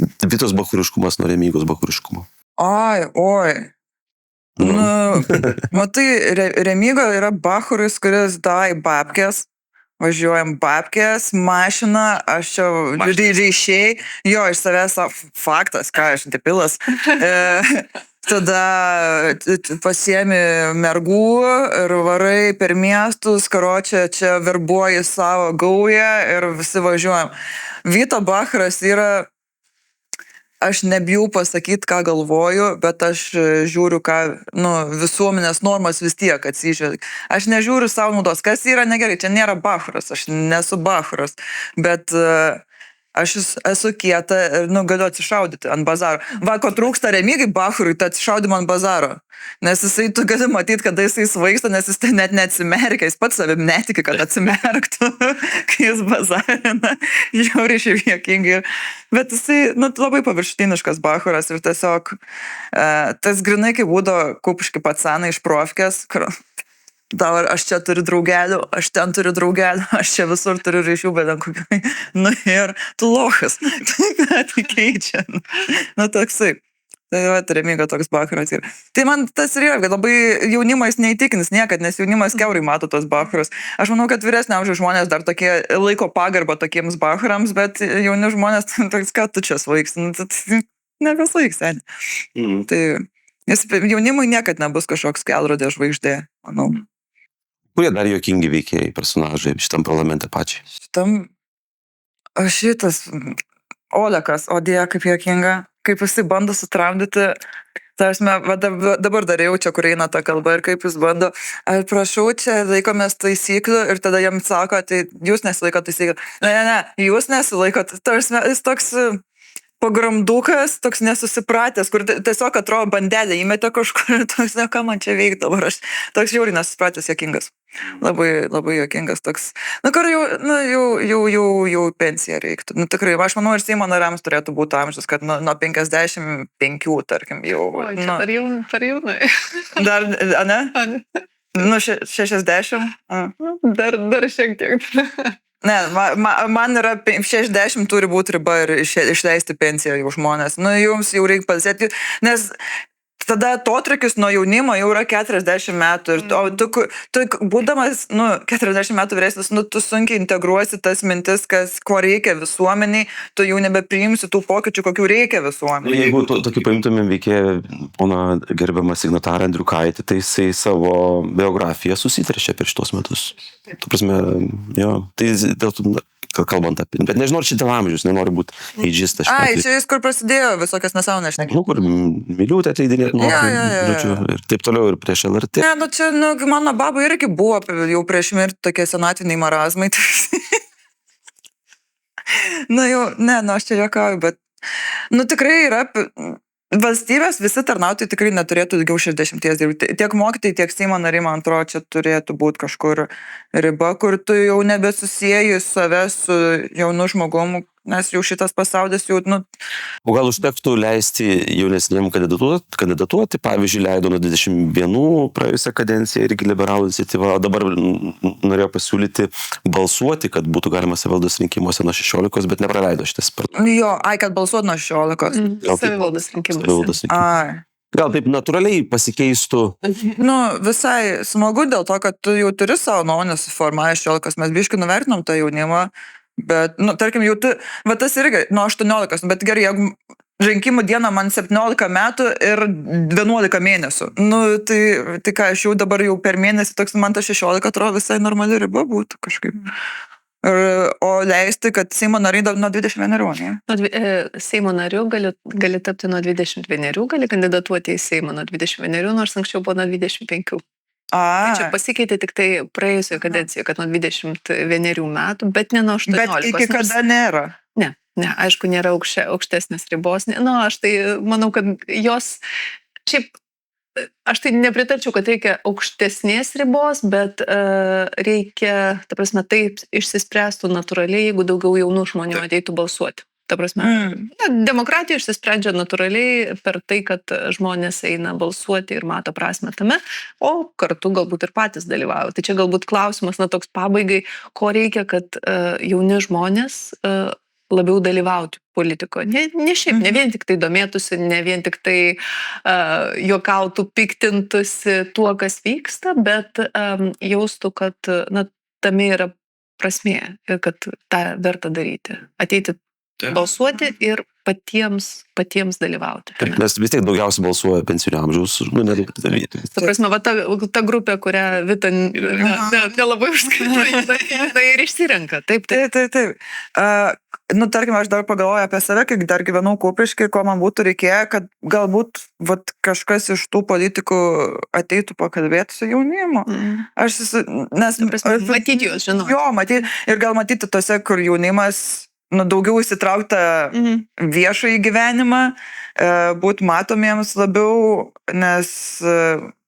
Vitos bahūriškumas nuo Remygos bahūriškumo. Oi. Nu, matai, Remygo yra bahūris, kuris dai babkės, važiuojam babkės, mašina, aš čia ryšiai, jo, iš savęs faktas, ką aš depilas. Tada pasiemi mergų ir varai per miestus, karočią čia verbuoji savo gaują ir visi važiuojam. Vito Bahūras yra, aš nebijau pasakyti, ką galvoju, bet aš žiūriu, ką, nu, visuomenės normas vis tiek atsižvelgia. Aš nežiūriu savo naudos, kas yra negerai, čia nėra Bahūras, aš nesu Bahūras, bet aš esu kieta ir, nu, galiu atsišaudyti ant bazaro. Va, ko trūksta Remygai Bahūrui, tai atsišaudim ant bazaro. Nes jisai, tu gali matyti, kada jisai svaigsta, nes jis tai net neatsimerkia, jis pats savim netiki, kad atsimerktų, kai jis bazarina, žiauriai šiaip juokingai. Bet jisai, nu, labai paviršutiniškas Bahūras ir tiesiog tas grinai, kai būdo kupiški patsanai iš profkės, kur dabar aš čia turiu draugelių, aš ten turiu draugelių, aš čia visur turiu ryšių, bet kokiai, nu ir tu lochas, tai keičia. Nu, toksai. Tai va, Remyga toks Bahūras yra. Tai man tas ir yra, kad labai jaunimas neįtikins niekad, nes jaunimas kiaurai mato tos Bahūrus. Aš manau, kad vyresnio amžiaus žmonės dar tokie laiko pagarbą tokiems Bahūrams, bet jauni žmonės toks, ką tu čia svaigsi, nu, tai nebesvaigs, seniai. Tai, nes jaunimui niekad nebus kažkoks kelrodė žvaigždė, manau. Kurie dar juokingi veikėjai, personažai šitam parlamente pačiai? Šitas Olekas, o Dieja, kaip juokinga, kaip jisai bando sutramdyti. Dabar dar jaučia, kur eina ta kalba ir kaip jis bando. Prašau, čia laikomės taisyklių ir tada jam sako, tai jūs nesilaikot taisyklių. Ne, jūs nesilaikot. Jis toks pagramdukas, toks nesusipratęs, kur tiesiog atrodo bandelė įmetė kažkur, toks, ne, ką man čia veikti dabar, aš toks žiauriai nesusipratęs juokingas. Labai, labai juokingas toks. Nu, kur jau pensiją reiktų. Nu, tikrai, aš manau, ir Seimo nariams turėtų būti amžius, kad nuo 55, tarkim, jau. Oi, čia per jaunai. Dar, ne? Nu, 60? Dar šiek tiek. Ne, man yra 60 turi būti riba ir išleisti pensiją jau žmonės. Nu, jums jau reikia palsėti, nes tada atotrukis nuo jaunimo jau yra 40 metų. Ir tu būdamas 40 metų vyresnis, tu sunkiai integruosi tas mintis, ko reikia visuomeniai, tu jau nebepriimsi tų pokyčių, kokių reikia visuomeniai. Jeigu tokį paimtumėm veikėją poną gerbiamą signatarą Andriukaitį, tai jisai savo biografiją susitrešė per šitos metus. Tu prasme, jo, tai dėl to, kalbant apie, bet nežinau, ar šitą amžius, nenoriu būti eidžistas. Ai, čia jis kur prasidėjo visokias nesąmonės. Kur Miliūtė atleidinėt žodžiu, ir taip toliau, ir prieš LRT. Ne, čia, mano baba irgi buvo jau prieš mirtį tokie senatviniai marazmai. Aš čia juokauju, bet, tikrai yra, valstybės visi tarnautojai tikrai neturėtų daugiau 60 dirbti. Tiek mokytojai, tiek Seimo nariai, man atrodo, čia turėtų būti kažkur riba, kur tu jau nebesusieji save su jaunu žmogumu, nes jau šitas pasaulis jau, O gal užtektų leisti jaunesniem kandidatuoti, pavyzdžiui, leido nuo 21 praėjusią kadenciją irgi liberalų iniciatyva, o dabar norėjo pasiūlyti balsuoti, kad būtų galima savivaldos rinkimuose nuo 16, bet nepraleido šitas spartus. Jo, kad balsuoti nuo 16. Savivaldos rinkimuose. Gal taip natūraliai pasikeistų? Visai smagu dėl to, kad tu jau turi savo nuomonę suformavę 16, mes biškai nuvertinom tą jaunimą. Bet, tarkim, jau tas irgi nuo 18, bet gerai, jeigu rinkimų dieną man 17 metų ir 11 mėnesių, tai ką, aš jau dabar jau per mėnesį, toks man ta 16 atrodo visai normali riba būtų kažkaip. O leisti, kad Seimo nariai nuo 21, ne? Seimo nariu gali tapti nuo 21, gali kandidatuoti į Seimą nuo 21, nors anksčiau buvo nuo 25. Tai čia pasikeitė tik tai praėjusioje kadencijoje, kad nuo 21 metų, bet ne nuo 18. Bet iki kada nėra? Ne, aišku, nėra aukštesnės ribos. Aš tai manau, kad jos, šiaip, aš tai nepritarčiau, kad reikia aukštesnės ribos, bet reikia, ta prasme, taip išsispręstų natūraliai, jeigu daugiau jaunų žmonių ateitų balsuoti. Ta prasme, demokratija išsisprendžia natūraliai per tai, kad žmonės eina balsuoti ir mato prasmę tame, o kartu galbūt ir patys dalyvauja. Tai čia galbūt klausimas, toks pabaigai, ko reikia, kad jauni žmonės labiau dalyvauti politikoje. Ne šiaip, ne vien tik tai domėtųsi, ne vien tik tai juokautų, piktintųsi tuo, kas vyksta, bet jaustų, kad tame yra prasmė ir kad tą verta daryti. Ateiti balsuoti ir patiems dalyvauti. Mes vis tiek daugiausiai balsuoja pensinio amžiaus. Ta prasme, ta grupė, kurią Vita nelabai užskaito, tai ir išsirenka. Taip. Tarkim, aš dar pagalvoju apie save, kai dar gyvenau Kupišky, ko man būtų reikėję, kad galbūt kažkas iš tų politikų ateitų pakalbėti su jaunimu. Matyti juos, žinau. Jo, matyti. Ir gal matyti tose, kur jaunimas daugiau įsitraukta viešąjį gyvenimą, būti matomiems labiau, nes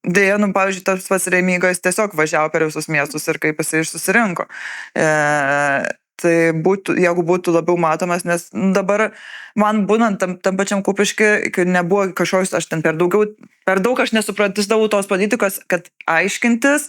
dėja, pavyzdžiui, tas pats Remygas tiesiog važiavo per visus miestus ir kaip jisai susirinko. Tai jeigu būtų labiau matomas, nes dabar man būnant tam pačiam Kupišky, kai nebuvo kažkoks, aš ten per daug aš nesupratysdavau tos politikos, kad aiškintis,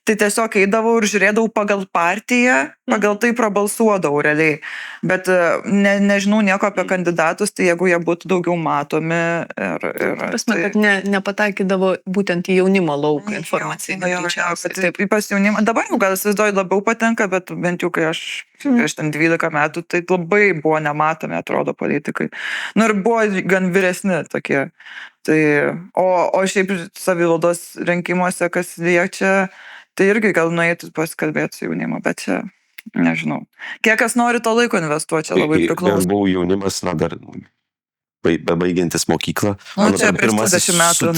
tai tiesiog eidavau ir žiūrėdavau pagal partiją, pagal tai prabalsuodavau realiai. Bet nežinau nieko apie kandidatus, tai jeigu jie būtų daugiau matomi Prasme, kad nepataikydavo būtent į jaunimo lauką informaciją. Taip, pas jaunimą. Dabar jau gal įsivaizduoju labiau patenka, bet bent jau kai aš prieš 12 metų, tai labai buvo nematomi, atrodo, politikai. Ir buvo gan vyresni tokie. O šiaip savivaldos rinkimuose, kas liečia, tai irgi gal nuėtų pasikalbėti su jaunimu, bet čia nežinau. Kiek kas nori to laiko investuoti, čia labai priklauso. Aš buvau jaunimas, dar bebaigiantis mokyklą. Čia prieš 20 metų.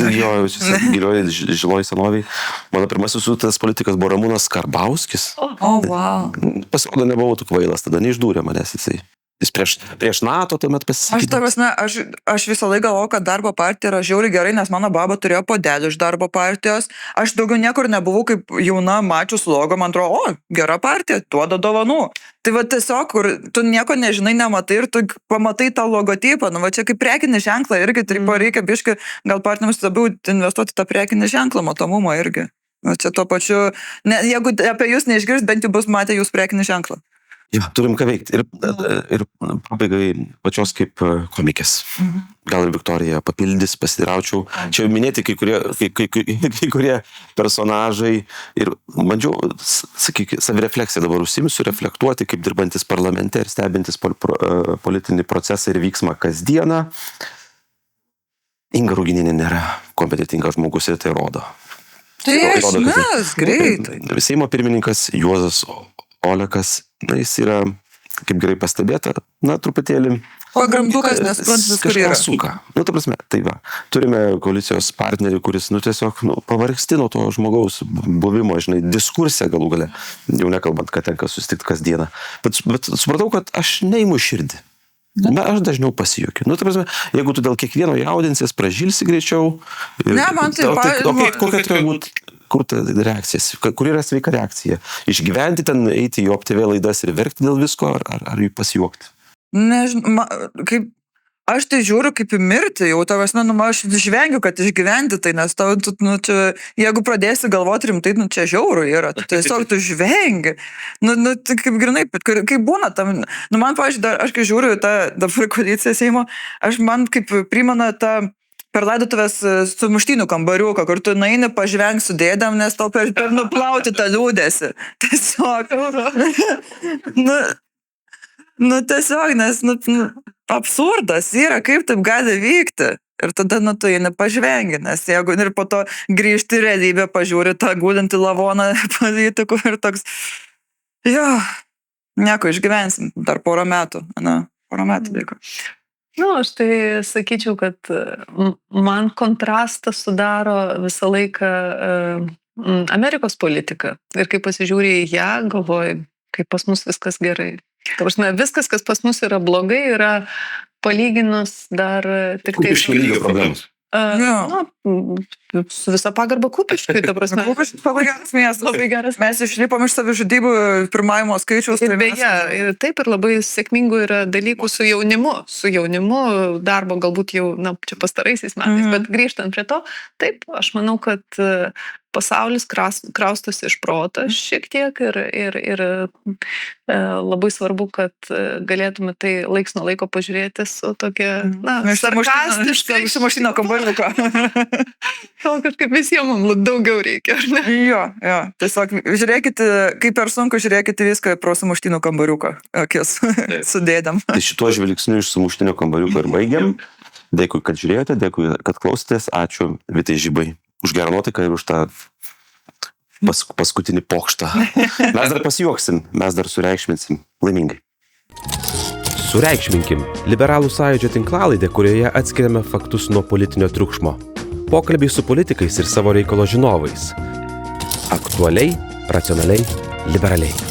Gilioj žiloj senoviai. Mano pirmasis tas politikas buvo Ramūnas Karbauskis. Wow. Pasirodo, nebuvau tu kvailas, tada neišdūrė manęs jisai. Jis prieš NATO tuomet pasisakė. Aš visą laiką galvoju, kad darbo partija yra žiauriai gerai, nes mano baba turėjo podelį iš darbo partijos. Aš daugiau niekur nebuvau kaip jauna mačius logo, man atrodo, gera partija, duoda dovanų. Tai tiesiog, kur tu nieko nežinai, nematai ir tu pamatai tą logotipą. Čia kaip prekinį ženklą irgi, tai reikia biškai, gal partneriams labiau investuoti tą prekinį ženklą, matomumą irgi. Čia tuo pačiu, jeigu apie jūs neišgirs, bent jau bus matę jūs prekinį ženklą. Ja, turim ką veikti. Ir pabaigai pačios kaip komikės. Gal ir Viktorija papildys, pasiteiraučiau. Čia minėti kai kurie personažai ir bandžiau, sakyk, savirefleksiją dabar užsimsiu, reflektuoti, kaip dirbantis parlamente ir stebintis politinį procesą ir vyksmą kasdieną. Inga Ruginienė nėra kompetentingas žmogus ir tai rodo. Tai mes greitai. Seimo pirmininkas Juozas Olekas, jis yra, kaip gerai pastebėta, truputėlį Pagramdukas, nesuprantas, kur yra. Suka. Ta prasme, tai va. Turime koalicijos partnerį, kuris, tiesiog, pavargsti nuo to žmogaus buvimo, diskursė galų gale. Jau nekalbant, kad tenka susitikti kasdieną. Bet supratau, kad aš neimu širdį. Aš dažniau pasijuokiu. Ta prasme, jeigu tu dėl kiekvieno jaudinsies, pražilsi greičiau. Ne, man tai kokia turėjo būti, kur ta reakcija, kur yra sveika reakcija? Išgyventi ten, eiti į OPTV laidas ir verkti dėl visko, ar jų pasijuokti? Nežinau, aš tai žiūriu kaip į mirtį, jau tavęs, aš išvengiu, kad išgyventi tai, nes tau, čia, jeigu pradėsi galvoti rimtai, čia žiauru yra, tiesiog tu žvengi. Tai kaip grinai, kaip būna tam, man, pavyzdžiui, aš kai žiūriu tą dabar koaliciją Seimo, man kaip primena tą per laidotuvės sumuštinių kambariuką, kur tu naini pažveng su dėdam, nes tau per nuplauti tą liūdėsi. Tiesiog. Tiesiog, nes absurdas yra, kaip taip gali vykti. Ir tada, tu jį nepažvengi, nes jeigu ir po to grįžti į realybę, pažiūri tą gūdantį lavoną politikų ir toks, nieko išgyvensim, dar porą metų liko. Aš tai sakyčiau, kad man kontrastą sudaro visą laiką Amerikos politika. Ir kai pasižiūrė į ją, galvoju, kaip pas mus viskas gerai. Viskas, kas pas mus yra blogai, yra palyginus dar tik tai... Kupiškio lygio problemos. Su visa pagarba Kupiškiui, ta prasme. Kupiškis labai geras miestas. Labai geras. Mes išlipom iš savižudybių pirmavimo skaičiaus. Ir beje, taip ir labai sėkmingų yra dalykų su jaunimu. Su jaunimu darbo galbūt jau, čia pastaraisiais metais, bet grįžtant prie to, taip, aš manau, kad pasaulis kraustosi iš proto šiek tiek ir labai svarbu, kad galėtume tai laiks nuo laiko pažiūrėti su tokia, sarkastiškai. Išsimuštino kambariuką. Kažkaip visiems mums daugiau reikia, ar ne? Jo. Tiesiog žiūrėkite, kaip per sunku žiūrėkite viską pro sumuštino kambariuką akis sudėdam. Tai šituo žvilgsniu iš sumuštinio kambariuko ir baigiam. Dėkui, kad žiūrėjote, dėkui, kad klausėtės. Ačiū Vitai Žibai už gerą nuotaiką ir už tą paskutinį pokštą. Mes dar pasijuoksim, mes dar sureikšminsim. Laimingai. Sureikšminkim – Liberalų sąjūdžio tinklalaidė, kurioje atskiriame faktus nuo politinio triukšmo. Pokalbiai su politikais ir savo reikalo žinovais. Aktualiai, racionaliai, liberaliai.